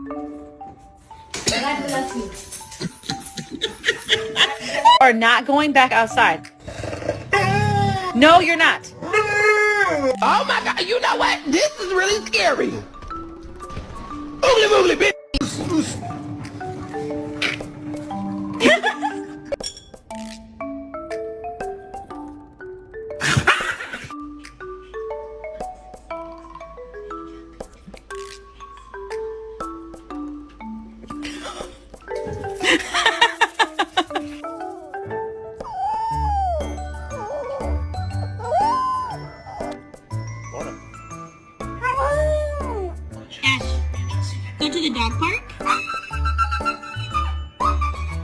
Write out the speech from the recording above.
God bless you. Are not going back outside. No, you're not. Oh my God, you know what? This is really scary. Oogly boogly bitch. Ash, go to the dog park.